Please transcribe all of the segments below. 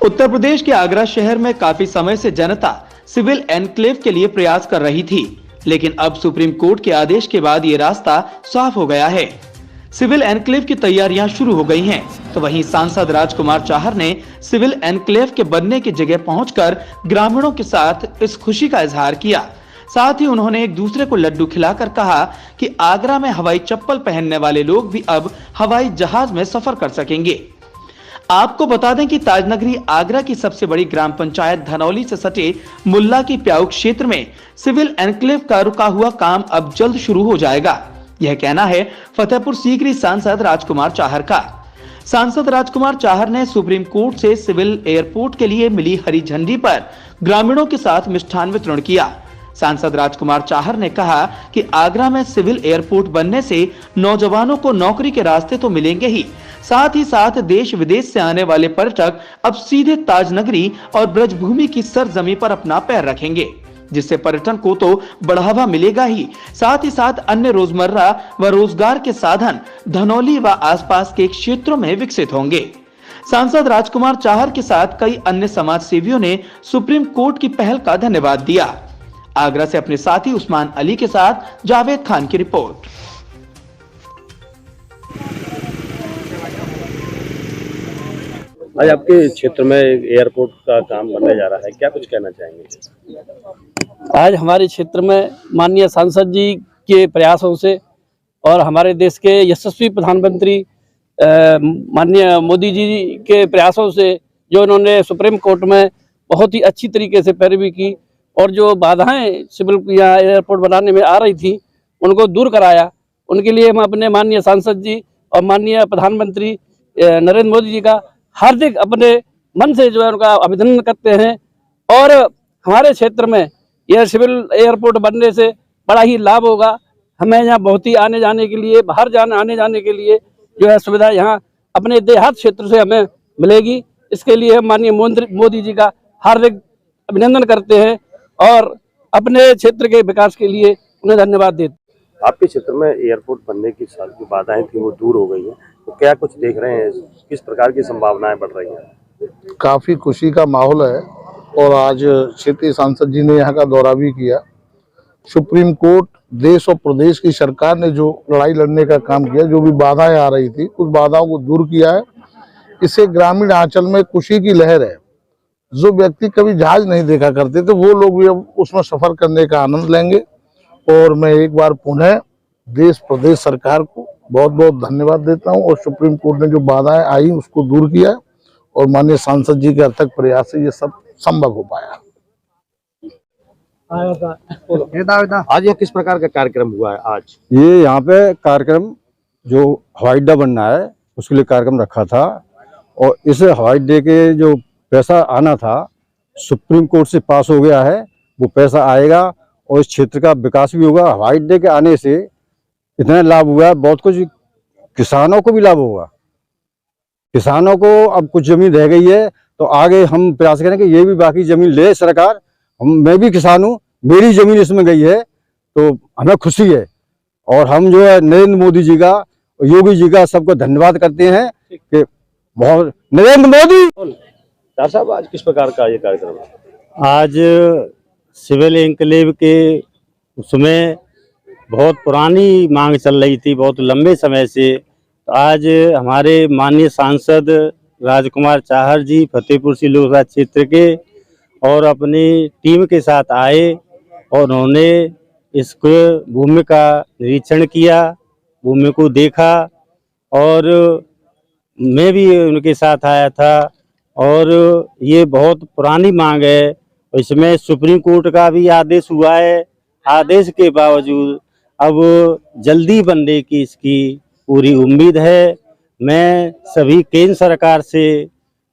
उत्तर प्रदेश के आगरा शहर में काफी समय से जनता सिविल एनक्लेव के लिए प्रयास कर रही थी, लेकिन अब सुप्रीम कोर्ट के आदेश के बाद ये रास्ता साफ हो गया है। सिविल एनक्लेव की तैयारियां शुरू हो गई हैं, तो वहीं सांसद राजकुमार चाहर ने सिविल एनक्लेव के बनने की जगह पहुंचकर ग्रामीणों के साथ इस खुशी का इजहार किया। साथ ही उन्होंने एक दूसरे को लड्डू खिलाकर कहा कि आगरा में हवाई चप्पल पहनने वाले लोग भी अब हवाई जहाज में सफर कर सकेंगे। आपको बता दें कि ताजनगरी आगरा की सबसे बड़ी ग्राम पंचायत धनौली से सटे मुल्ला की प्याऊ क्षेत्र में सिविल एनक्लेव का रुका हुआ काम अब जल्द शुरू हो जाएगा। यह कहना है फतेहपुर सीकरी सांसद राजकुमार चाहर का। सांसद राजकुमार चाहर ने सुप्रीम कोर्ट से सिविल एयरपोर्ट के लिए मिली हरी झंडी पर ग्रामीणों के साथ मिष्ठान वितरण किया। सांसद राजकुमार चाहर ने कहा कि आगरा में सिविल एयरपोर्ट बनने से नौजवानों को नौकरी के रास्ते तो मिलेंगे ही, साथ ही साथ देश विदेश से आने वाले पर्यटक अब सीधे ताजनगरी और ब्रजभूमि की सरजमी पर अपना पैर रखेंगे, जिससे पर्यटन को तो बढ़ावा मिलेगा ही, साथ ही साथ अन्य रोजमर्रा व रोजगार के साधन धनौली व आसपास के क्षेत्रों में विकसित होंगे। सांसद राजकुमार चाहर के साथ कई अन्य समाज सेवियों ने सुप्रीम कोर्ट की पहल का धन्यवाद दिया। आगरा से अपने साथी उस्मान अली के साथ जावेद खान की रिपोर्ट। आज आपके क्षेत्र में एयरपोर्ट का काम बनने जा रहा है, क्या कुछ कहना चाहेंगे? आज हमारे क्षेत्र में माननीय सांसद जी के प्रयासों से और हमारे देश के यशस्वी प्रधानमंत्री माननीय मोदी जी के प्रयासों से जो उन्होंने सुप्रीम कोर्ट में बहुत ही अच्छी तरीके से पैरवी की और जो बाधाएं सिविल या एयरपोर्ट बनाने में आ रही थी उनको दूर कराया, उनके लिए हम अपने माननीय सांसद जी और माननीय प्रधानमंत्री नरेंद्र मोदी जी का हार्दिक अपने मन से जो है उनका अभिनंदन करते हैं। और हमारे क्षेत्र में यह सिविल एयरपोर्ट बनने से बड़ा ही लाभ होगा। हमें यहाँ बहुत ही आने जाने के लिए, बाहर आने जाने के लिए जो है सुविधा यहाँ अपने देहात क्षेत्र से हमें मिलेगी। इसके लिए हम माननीय मोदी जी का हार्दिक अभिनंदन करते हैं और अपने क्षेत्र के विकास के लिए उन्हें धन्यवाद देते हैं। आपके क्षेत्र में एयरपोर्ट बनने की जो बाधाएं थी वो दूर हो गई हैं, तो क्या कुछ देख रहे हैं, किस प्रकार की संभावनाएं बढ़ रही हैं? काफी खुशी का माहौल है और आज क्षेत्रीय सांसद जी ने यहाँ का दौरा भी किया। सुप्रीम कोर्ट, देश और प्रदेश की सरकार ने जो लड़ाई लड़ने का काम किया, जो भी बाधाएं आ रही थी उस बाधाओं को दूर किया है। इससे ग्रामीण आंचल में खुशी की लहर है। जो व्यक्ति कभी जहाज नहीं देखा करते थे वो लोग भी अब उसमें सफर करने का आनंद लेंगे। और मैं एक बार पुनः देश प्रदेश सरकार को बहुत बहुत धन्यवाद देता हूं और सुप्रीम कोर्ट ने जो बाधाएं आई उसको दूर किया और माननीय सांसद जी के अथक प्रयास से ये सब संभव हो पाया। आज यह किस प्रकार का कार्यक्रम हुआ है? आज ये यहाँ पे कार्यक्रम जो हवाई अड्डा बनना है उसके लिए कार्यक्रम रखा था और इस हवाई अड्डे के जो पैसा आना था सुप्रीम कोर्ट से पास हो गया है, वो पैसा आएगा और इस क्षेत्र का विकास भी होगा। हवाई अड्डे के आने से इतना लाभ हुआ है, बहुत कुछ किसानों को भी लाभ होगा। किसानों को अब कुछ जमीन रह गई है तो आगे हम प्रयास करें कि ये भी बाकी जमीन ले सरकार। मैं भी किसान हूँ, मेरी जमीन इसमें गई है तो हमें खुशी है और हम जो है नरेंद्र मोदी जी का, योगी जी का सबको धन्यवाद करते हैं कि बहुत नरेंद्र मोदी। साहब, आज किस प्रकार का ये कार्यक्रम है? आज सिविल एनक्लेव के उसमें बहुत पुरानी मांग चल रही थी, बहुत लंबे समय से। तो आज हमारे माननीय सांसद राजकुमार चाहर जी फतेहपुर सीकरी लोकसभा क्षेत्र के और अपनी टीम के साथ आए और उन्होंने इसको भूमि का निरीक्षण किया, भूमि को देखा और मैं भी उनके साथ आया था। और ये बहुत पुरानी मांग है, इसमें सुप्रीम कोर्ट का भी आदेश हुआ है। आदेश के बावजूद अब जल्दी बनने की इसकी पूरी उम्मीद है। मैं सभी केंद्र सरकार से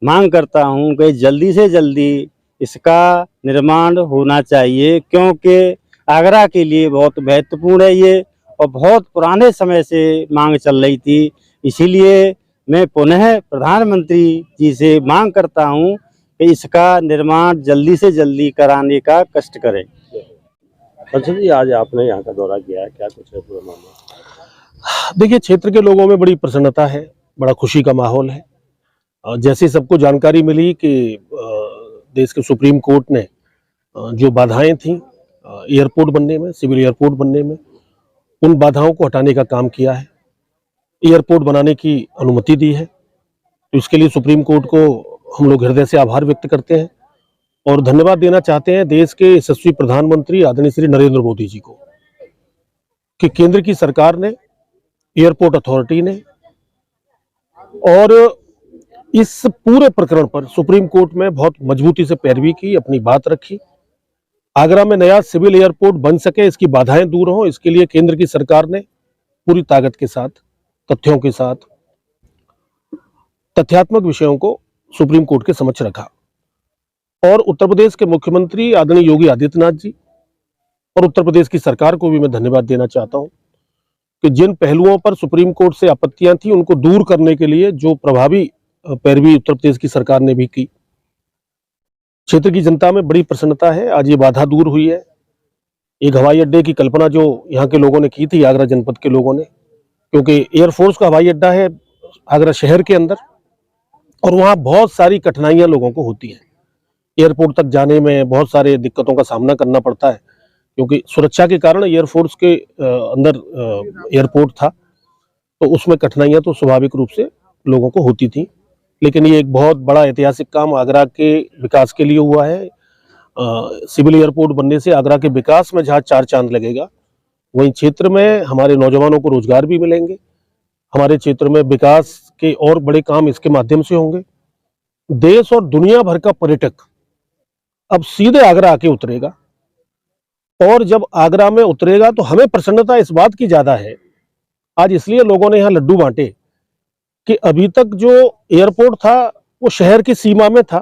मांग करता हूं कि जल्दी से जल्दी इसका निर्माण होना चाहिए, क्योंकि आगरा के लिए बहुत महत्वपूर्ण है ये और बहुत पुराने समय से मांग चल रही थी। इसीलिए मैं पुनः प्रधानमंत्री जी से मांग करता हूं कि इसका निर्माण जल्दी से जल्दी कराने का कष्ट करें। संसद जी, आज आपने यहाँ का दौरा किया है, क्या कुछ है पूरा मामला? देखिए, क्षेत्र के लोगों में बड़ी प्रसन्नता है, बड़ा खुशी का माहौल है। जैसे सबको जानकारी मिली कि देश के सुप्रीम कोर्ट ने जो बाधाएं थी एयरपोर्ट बनने में, सिविल एयरपोर्ट बनने में, उन बाधाओं को हटाने का काम किया है, एयरपोर्ट बनाने की अनुमति दी है। तो इसके लिए सुप्रीम कोर्ट को हम लोग हृदय से आभार व्यक्त करते हैं और धन्यवाद देना चाहते हैं देश के यशस्वी प्रधानमंत्री आदरणीय श्री नरेंद्र मोदी जी को कि केंद्र की सरकार ने, एयरपोर्ट अथॉरिटी ने और इस पूरे प्रकरण पर सुप्रीम कोर्ट में बहुत मजबूती से पैरवी की, अपनी बात रखी। आगरा में नया सिविल एयरपोर्ट बन सके, इसकी बाधाएं दूर हों, इसके लिए केंद्र की सरकार ने पूरी ताकत के साथ, तथ्यों के साथ, तथ्यात्मक विषयों को सुप्रीम कोर्ट के समक्ष रखा। और उत्तर प्रदेश के मुख्यमंत्री आदरणीय योगी आदित्यनाथ जी और उत्तर प्रदेश की सरकार को भी मैं धन्यवाद देना चाहता हूं कि जिन पहलुओं पर सुप्रीम कोर्ट से आपत्तियां थी उनको दूर करने के लिए जो प्रभावी पैरवी उत्तर प्रदेश की सरकार ने भी की। क्षेत्र की जनता में बड़ी प्रसन्नता है, आज ये बाधा दूर हुई है। एक हवाई अड्डे की कल्पना जो यहाँ के लोगों ने की थी, आगरा जनपद के लोगों ने, क्योंकि एयरफोर्स का हवाई अड्डा है आगरा शहर के अंदर और वहाँ बहुत सारी कठिनाइयां लोगों को होती हैं। एयरपोर्ट तक जाने में बहुत सारे दिक्कतों का सामना करना पड़ता है क्योंकि सुरक्षा के कारण एयरफोर्स के अंदर एयरपोर्ट था, तो उसमें कठिनाइयां तो स्वाभाविक रूप से लोगों को होती थी। लेकिन ये एक बहुत बड़ा ऐतिहासिक काम आगरा के विकास के लिए हुआ है। सिविल एयरपोर्ट बनने से आगरा के विकास में जहाँ चार चांद लगेगा, वहीं क्षेत्र में हमारे नौजवानों को रोजगार भी मिलेंगे, हमारे क्षेत्र में विकास के और बड़े काम इसके माध्यम से होंगे। देश और दुनिया भर का पर्यटक अब सीधे आगरा आके उतरेगा और जब आगरा में उतरेगा तो हमें प्रसन्नता इस बात की ज्यादा है, आज इसलिए लोगों ने यहाँ लड्डू बांटे कि अभी तक जो एयरपोर्ट था वो शहर की सीमा में था।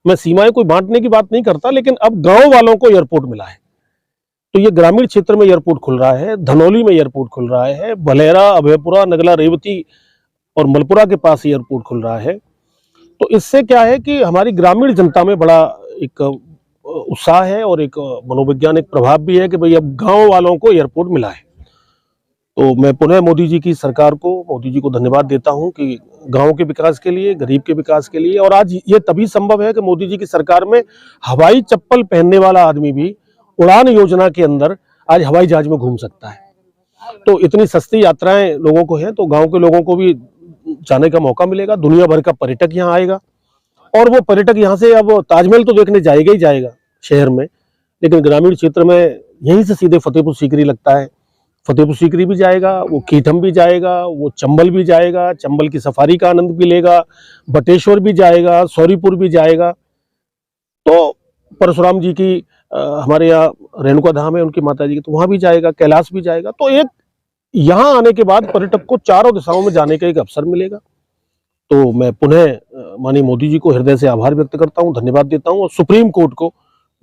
मैं सीमाएं कोई बांटने की बात नहीं करता, लेकिन अब गांव वालों को एयरपोर्ट मिला है। तो ये ग्रामीण क्षेत्र में एयरपोर्ट खुल रहा है, धनौली में एयरपोर्ट खुल रहा है, भलेरा, अभयपुरा, नगला, रेवती और मलपुरा के पास एयरपोर्ट खुल रहा है। तो इससे क्या है कि हमारी ग्रामीण जनता में बड़ा एक उत्साह है और एक मनोवैज्ञानिक प्रभाव भी है कि भाई अब गांव वालों को एयरपोर्ट मिला है। तो मैं पुनः मोदी जी की सरकार को, मोदी जी को धन्यवाद देता हूं कि गांव के विकास के लिए, गरीब के विकास के लिए, और आज ये तभी संभव है कि मोदी जी की सरकार में हवाई चप्पल पहनने वाला आदमी भी उड़ान योजना के अंदर आज हवाई जहाज में घूम सकता है। तो इतनी सस्ती यात्राएं लोगों को है, तो गांव के लोगों को भी जाने का मौका मिलेगा। दुनिया भर का पर्यटक यहाँ आएगा और वो पर्यटक यहाँ से अब ताजमहल तो देखने जाएगा ही जाएगा शहर में, लेकिन ग्रामीण क्षेत्र में यहीं से सीधे फतेहपुर सीकरी लगता है, फतेहपुर सीकरी भी जाएगा, वो कीठम भी जाएगा, वो चंबल भी जाएगा, चंबल की सफारी का आनंद भी लेगा, बटेश्वर भी जाएगा, सौरीपुर भी जाएगा। तो परशुराम जी की हमारे यहाँ रेणुका धाम है उनकी माता जी की, तो वहां भी जाएगा, कैलाश भी जाएगा। तो एक यहाँ आने के बाद पर्यटक को चारों दिशाओं में जाने का एक अवसर मिलेगा। तो मैं पुनः माननीय मोदी जी को हृदय से आभार व्यक्त करता हूँ, धन्यवाद देता हूँ और सुप्रीम कोर्ट को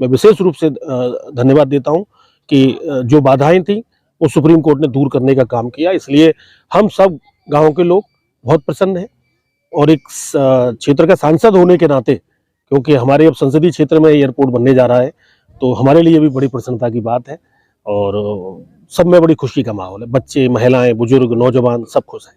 मैं विशेष रूप से धन्यवाद देता हूँ कि जो बाधाएं थी वो सुप्रीम कोर्ट ने दूर करने का काम किया। इसलिए हम सब गांव के लोग बहुत प्रसन्न हैं और एक क्षेत्र का सांसद होने के नाते, क्योंकि हमारे अब संसदीय क्षेत्र में एयरपोर्ट बनने जा रहा है, तो हमारे लिए भी बड़ी प्रसन्नता की बात है और सब में बड़ी खुशी का माहौल है। बच्चे, महिलाएं, बुजुर्ग, नौजवान सब खुश हैं।